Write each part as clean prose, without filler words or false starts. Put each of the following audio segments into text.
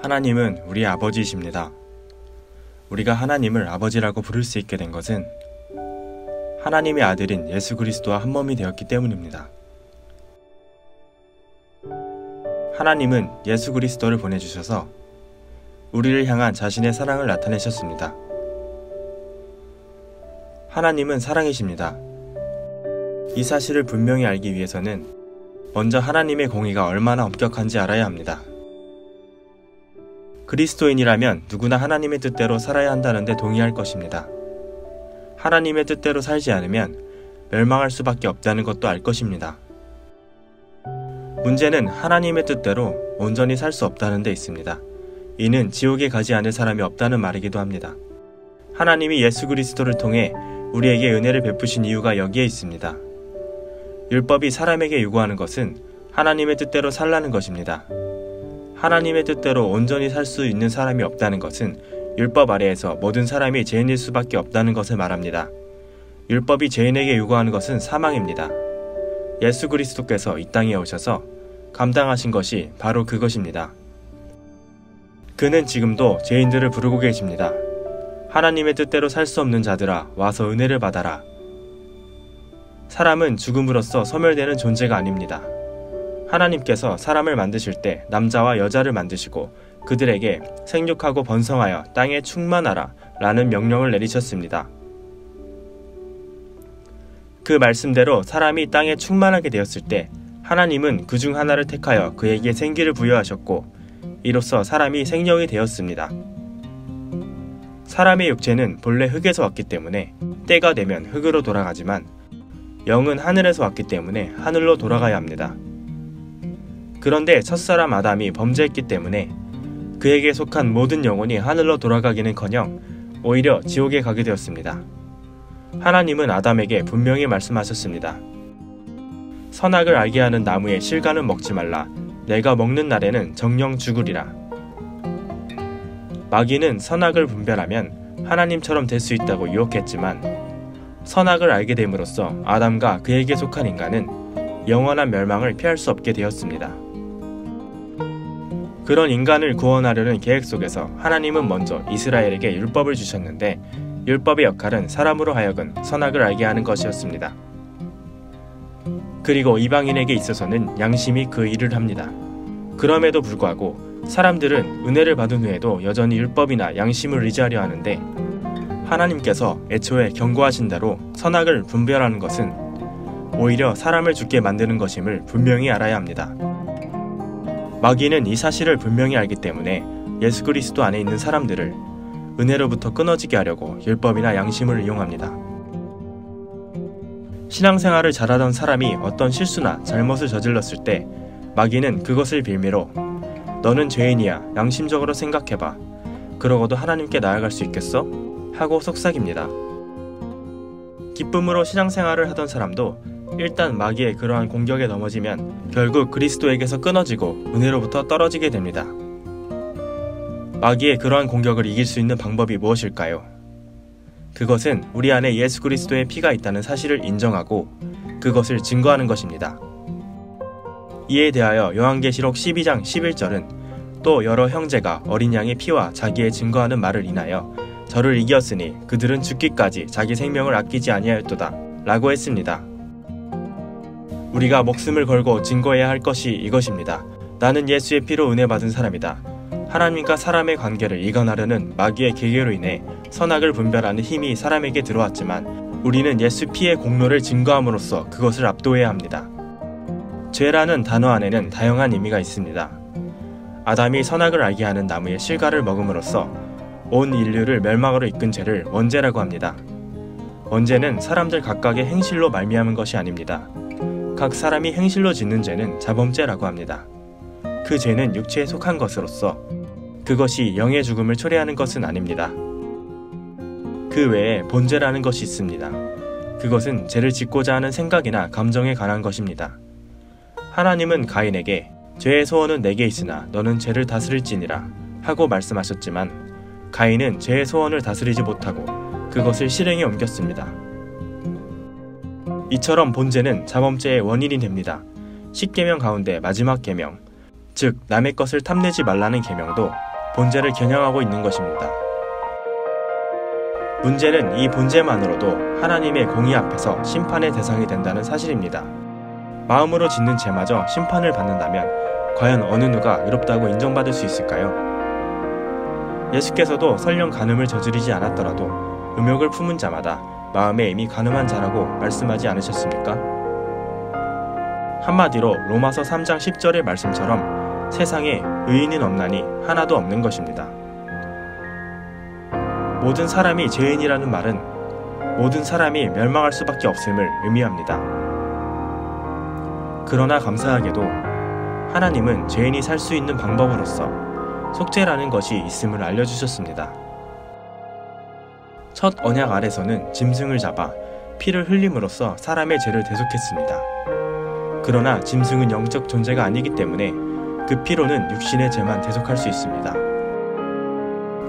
하나님은 우리의 아버지이십니다. 우리가 하나님을 아버지라고 부를 수 있게 된 것은 하나님의 아들인 예수 그리스도와 한 몸이 되었기 때문입니다. 하나님은 예수 그리스도를 보내주셔서 우리를 향한 자신의 사랑을 나타내셨습니다. 하나님은 사랑이십니다. 이 사실을 분명히 알기 위해서는 먼저 하나님의 공의가 얼마나 엄격한지 알아야 합니다. 그리스도인이라면 누구나 하나님의 뜻대로 살아야 한다는데 동의할 것입니다. 하나님의 뜻대로 살지 않으면 멸망할 수밖에 없다는 것도 알 것입니다. 문제는 하나님의 뜻대로 온전히 살 수 없다는 데 있습니다. 이는 지옥에 가지 않을 사람이 없다는 말이기도 합니다. 하나님이 예수 그리스도를 통해 우리에게 은혜를 베푸신 이유가 여기에 있습니다. 율법이 사람에게 요구하는 것은 하나님의 뜻대로 살라는 것입니다. 하나님의 뜻대로 온전히 살 수 있는 사람이 없다는 것은 율법 아래에서 모든 사람이 죄인일 수밖에 없다는 것을 말합니다. 율법이 죄인에게 요구하는 것은 사망입니다. 예수 그리스도께서 이 땅에 오셔서 감당하신 것이 바로 그것입니다. 그는 지금도 죄인들을 부르고 계십니다. 하나님의 뜻대로 살 수 없는 자들아, 와서 은혜를 받아라. 사람은 죽음으로써 소멸되는 존재가 아닙니다. 하나님께서 사람을 만드실 때 남자와 여자를 만드시고 그들에게 생육하고 번성하여 땅에 충만하라 라는 명령을 내리셨습니다. 그 말씀대로 사람이 땅에 충만하게 되었을 때 하나님은 그 중 하나를 택하여 그에게 생기를 부여하셨고 이로써 사람이 생명이 되었습니다. 사람의 육체는 본래 흙에서 왔기 때문에 때가 되면 흙으로 돌아가지만 영은 하늘에서 왔기 때문에 하늘로 돌아가야 합니다. 그런데 첫사람 아담이 범죄했기 때문에 그에게 속한 모든 영혼이 하늘로 돌아가기는커녕 오히려 지옥에 가게 되었습니다. 하나님은 아담에게 분명히 말씀하셨습니다. 선악을 알게 하는 나무의 실과는 먹지 말라. 내가 먹는 날에는 정녕 죽으리라. 마귀는 선악을 분별하면 하나님처럼 될 수 있다고 유혹했지만 선악을 알게 됨으로써 아담과 그에게 속한 인간은 영원한 멸망을 피할 수 없게 되었습니다. 그런 인간을 구원하려는 계획 속에서 하나님은 먼저 이스라엘에게 율법을 주셨는데 율법의 역할은 사람으로 하여금 선악을 알게 하는 것이었습니다. 그리고 이방인에게 있어서는 양심이 그 일을 합니다. 그럼에도 불구하고 사람들은 은혜를 받은 후에도 여전히 율법이나 양심을 의지하려 하는데 하나님께서 애초에 경고하신 대로 선악을 분별하는 것은 오히려 사람을 죽게 만드는 것임을 분명히 알아야 합니다. 마귀는 이 사실을 분명히 알기 때문에 예수 그리스도 안에 있는 사람들을 은혜로부터 끊어지게 하려고 율법이나 양심을 이용합니다. 신앙생활을 잘하던 사람이 어떤 실수나 잘못을 저질렀을 때 마귀는 그것을 빌미로 너는 죄인이야, 양심적으로 생각해봐. 그러고도 하나님께 나아갈 수 있겠어? 하고 속삭입니다. 기쁨으로 신앙생활을 하던 사람도 일단 마귀의 그러한 공격에 넘어지면 결국 그리스도에게서 끊어지고 은혜로부터 떨어지게 됩니다. 마귀의 그러한 공격을 이길 수 있는 방법이 무엇일까요? 그것은 우리 안에 예수 그리스도의 피가 있다는 사실을 인정하고 그것을 증거하는 것입니다. 이에 대하여 요한계시록 12장 11절은 또 여러 형제가 어린 양의 피와 자기의 증거하는 말을 인하여 저를 이겼으니 그들은 죽기까지 자기 생명을 아끼지 아니하였도다 라고 했습니다. 우리가 목숨을 걸고 증거해야 할 것이 이것입니다. 나는 예수의 피로 은혜 받은 사람이다. 하나님과 사람의 관계를 이간하려는 마귀의 계계로 인해 선악을 분별하는 힘이 사람에게 들어왔지만 우리는 예수 피의 공로를 증거함으로써 그것을 압도해야 합니다. 죄라는 단어 안에는 다양한 의미가 있습니다. 아담이 선악을 알게 하는 나무의 실과를 먹음으로써 온 인류를 멸망으로 이끈 죄를 원죄라고 합니다. 원죄는 사람들 각각의 행실로 말미암은 것이 아닙니다. 각 사람이 행실로 짓는 죄는 자범죄라고 합니다. 그 죄는 육체에 속한 것으로서 그것이 영의 죽음을 초래하는 것은 아닙니다. 그 외에 본죄라는 것이 있습니다. 그것은 죄를 짓고자 하는 생각이나 감정에 관한 것입니다. 하나님은 가인에게 죄의 소원은 내게 있으나 너는 죄를 다스릴지니라 하고 말씀하셨지만 가인은 죄의 소원을 다스리지 못하고 그것을 실행에 옮겼습니다. 이처럼 본죄는 자범죄의 원인이 됩니다. 10계명 가운데 마지막 계명, 즉 남의 것을 탐내지 말라는 계명도 본죄를 겨냥하고 있는 것입니다. 문제는 이 본죄만으로도 하나님의 공의 앞에서 심판의 대상이 된다는 사실입니다. 마음으로 짓는 죄마저 심판을 받는다면 과연 어느 누가 의롭다고 인정받을 수 있을까요? 예수께서도 설령 간음을 저지르지 않았더라도 음욕을 품은 자마다 마음에 이미 간음한 자라고 말씀하지 않으셨습니까? 한마디로 로마서 3장 10절의 말씀처럼 세상에 의인은 없나니 하나도 없는 것입니다. 모든 사람이 죄인이라는 말은 모든 사람이 멸망할 수밖에 없음을 의미합니다. 그러나 감사하게도 하나님은 죄인이 살 수 있는 방법으로서 속죄라는 것이 있음을 알려주셨습니다. 첫 언약 아래서는 짐승을 잡아 피를 흘림으로써 사람의 죄를 대속했습니다. 그러나 짐승은 영적 존재가 아니기 때문에 그 피로는 육신의 죄만 대속할 수 있습니다.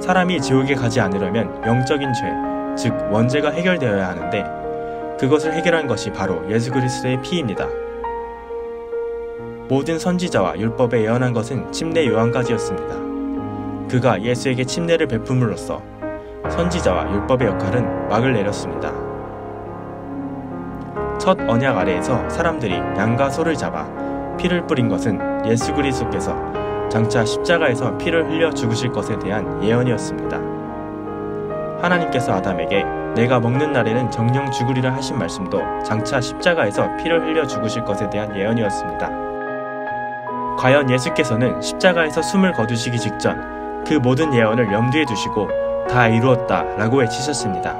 사람이 지옥에 가지 않으려면 영적인 죄, 즉 원죄가 해결되어야 하는데 그것을 해결한 것이 바로 예수 그리스도의 피입니다. 모든 선지자와 율법에 예언한 것은 침례 요한까지였습니다. 그가 예수에게 침례를 베품으로써 선지자와 율법의 역할은 막을 내렸습니다. 첫 언약 아래에서 사람들이 양과 소를 잡아 피를 뿌린 것은 예수 그리스도께서 장차 십자가에서 피를 흘려 죽으실 것에 대한 예언이었습니다. 하나님께서 아담에게 내가 먹는 날에는 정령 죽으리라 하신 말씀도 장차 십자가에서 피를 흘려 죽으실 것에 대한 예언이었습니다. 과연 예수께서는 십자가에서 숨을 거두시기 직전 그 모든 예언을 염두에 두시고 다 이루었다 라고 외치셨습니다.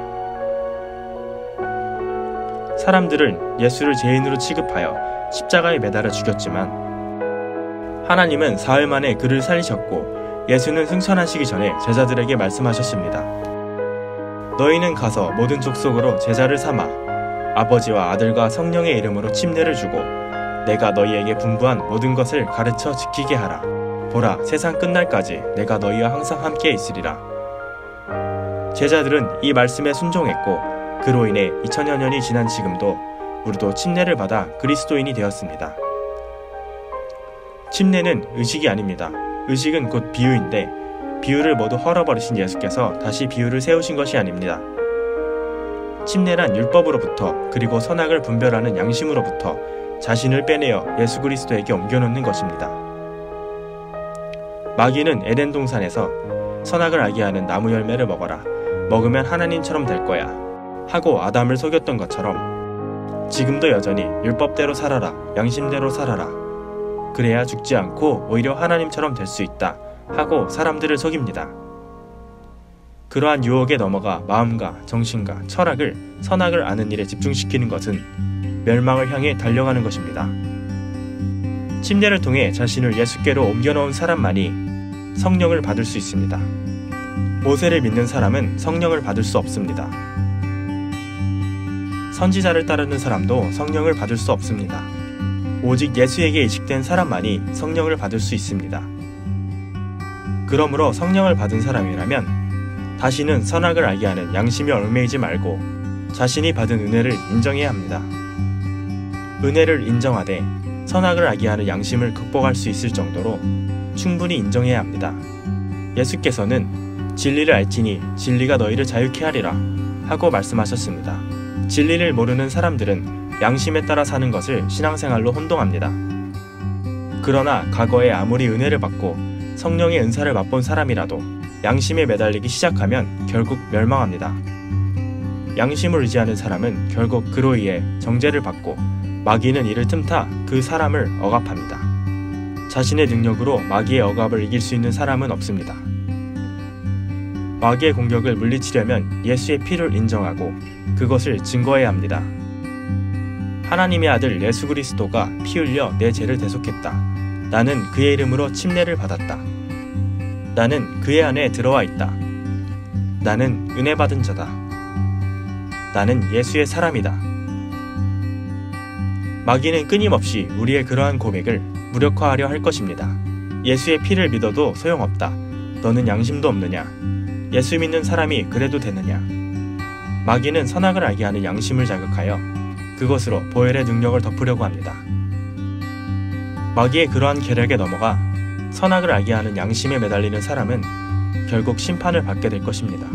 사람들은 예수를 죄인으로 취급하여 십자가에 매달아 죽였지만 하나님은 사흘 만에 그를 살리셨고 예수는 승천하시기 전에 제자들에게 말씀하셨습니다. 너희는 가서 모든 족속으로 제자를 삼아 아버지와 아들과 성령의 이름으로 침례를 주고 내가 너희에게 분부한 모든 것을 가르쳐 지키게 하라. 보라, 세상 끝날까지 내가 너희와 항상 함께 있으리라. 제자들은 이 말씀에 순종했고 그로 인해 2000여 년이 지난 지금도 우리도 침례를 받아 그리스도인이 되었습니다. 침례는 의식이 아닙니다. 의식은 곧 비유인데 비유를 모두 헐어버리신 예수께서 다시 비유를 세우신 것이 아닙니다. 침례란 율법으로부터 그리고 선악을 분별하는 양심으로부터 자신을 빼내어 예수 그리스도에게 옮겨놓는 것입니다. 마귀는 에덴 동산에서 선악을 알게 하는 나무 열매를 먹어라. 먹으면 하나님처럼 될 거야. 하고 아담을 속였던 것처럼 지금도 여전히 율법대로 살아라. 양심대로 살아라. 그래야 죽지 않고 오히려 하나님처럼 될 수 있다. 하고 사람들을 속입니다. 그러한 유혹에 넘어가 마음과 정신과 철학을 선악을 아는 일에 집중시키는 것은 멸망을 향해 달려가는 것입니다. 침례를 통해 자신을 예수께로 옮겨놓은 사람만이 성령을 받을 수 있습니다. 모세를 믿는 사람은 성령을 받을 수 없습니다. 선지자를 따르는 사람도 성령을 받을 수 없습니다. 오직 예수에게 이식된 사람만이 성령을 받을 수 있습니다. 그러므로 성령을 받은 사람이라면 다시는 선악을 알게 하는 양심에 얽매이지 말고 자신이 받은 은혜를 인정해야 합니다. 은혜를 인정하되 선악을 알게 하는 양심을 극복할 수 있을 정도로 충분히 인정해야 합니다. 예수께서는 진리를 알지니 진리가 너희를 자유케 하리라 하고 말씀하셨습니다. 진리를 모르는 사람들은 양심에 따라 사는 것을 신앙생활로 혼동합니다. 그러나 과거에 아무리 은혜를 받고 성령의 은사를 맛본 사람이라도 양심에 매달리기 시작하면 결국 멸망합니다. 양심을 의지하는 사람은 결국 그로 인해 정죄를 받고 마귀는 이를 틈타 그 사람을 억압합니다. 자신의 능력으로 마귀의 억압을 이길 수 있는 사람은 없습니다. 마귀의 공격을 물리치려면 예수의 피를 인정하고 그것을 증거해야 합니다. 하나님의 아들 예수 그리스도가 피 흘려 내 죄를 대속했다. 나는 그의 이름으로 침례를 받았다. 나는 그의 안에 들어와 있다. 나는 은혜 받은 자다. 나는 예수의 사람이다. 마귀는 끊임없이 우리의 그러한 고백을 무력화하려 할 것입니다. 예수의 피를 믿어도 소용없다. 너는 양심도 없느냐? 예수 믿는 사람이 그래도 되느냐? 마귀는 선악을 알게 하는 양심을 자극하여 그것으로 보혈의 능력을 덮으려고 합니다. 마귀의 그러한 계략에 넘어가 선악을 알게 하는 양심에 매달리는 사람은 결국 심판을 받게 될 것입니다.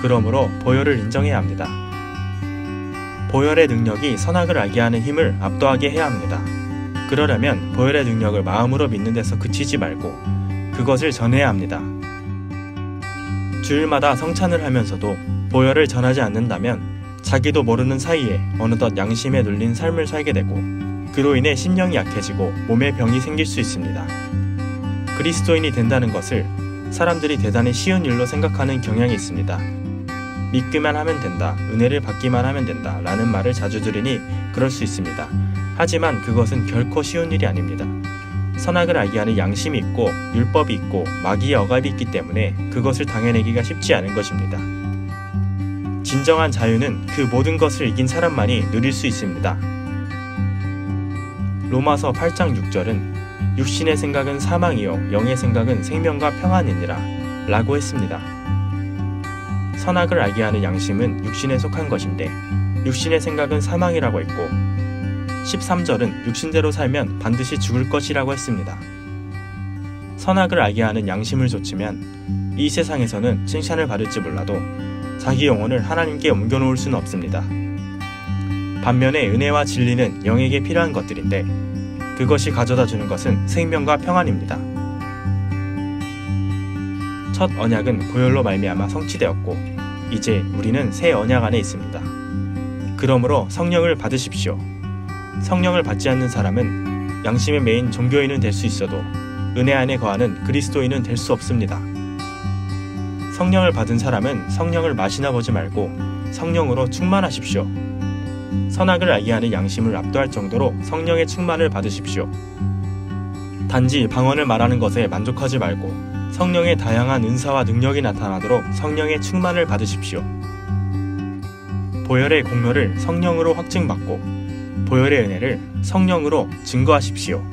그러므로 보혈을 인정해야 합니다. 보혈의 능력이 선악을 알게 하는 힘을 압도하게 해야 합니다. 그러려면 보혈의 능력을 마음으로 믿는 데서 그치지 말고 그것을 전해야 합니다. 주일마다 성찬을 하면서도 보혈을 전하지 않는다면 자기도 모르는 사이에 어느덧 양심에 눌린 삶을 살게 되고 그로 인해 심령이 약해지고 몸에 병이 생길 수 있습니다. 그리스도인이 된다는 것을 사람들이 대단히 쉬운 일로 생각하는 경향이 있습니다. 믿기만 하면 된다, 은혜를 받기만 하면 된다 라는 말을 자주 들으니 그럴 수 있습니다. 하지만 그것은 결코 쉬운 일이 아닙니다. 선악을 알게 하는 양심이 있고 율법이 있고 마귀의 억압이 있기 때문에 그것을 당해내기가 쉽지 않은 것입니다. 진정한 자유는 그 모든 것을 이긴 사람만이 누릴 수 있습니다. 로마서 8장 6절은 육신의 생각은 사망이요 영의 생각은 생명과 평안이니라 라고 했습니다. 선악을 알게 하는 양심은 육신에 속한 것인데 육신의 생각은 사망이라고 했고 13절은 육신대로 살면 반드시 죽을 것이라고 했습니다. 선악을 알게 하는 양심을 좇으면 이 세상에서는 칭찬을 받을지 몰라도 자기 영혼을 하나님께 옮겨놓을 수는 없습니다. 반면에 은혜와 진리는 영에게 필요한 것들인데 그것이 가져다주는 것은 생명과 평안입니다. 첫 언약은 보혈로 말미암아 성취되었고 이제 우리는 새 언약 안에 있습니다. 그러므로 성령을 받으십시오. 성령을 받지 않는 사람은 양심의 매인 종교인은 될 수 있어도 은혜 안에 거하는 그리스도인은 될 수 없습니다. 성령을 받은 사람은 성령을 마시나 보지 말고 성령으로 충만하십시오. 선악을 알게 하는 양심을 압도할 정도로 성령의 충만을 받으십시오. 단지 방언을 말하는 것에 만족하지 말고 성령의 다양한 은사와 능력이 나타나도록 성령의 충만을 받으십시오. 보혈의 공로를 성령으로 확증받고 보혈의 은혜를 성령으로 증거하십시오.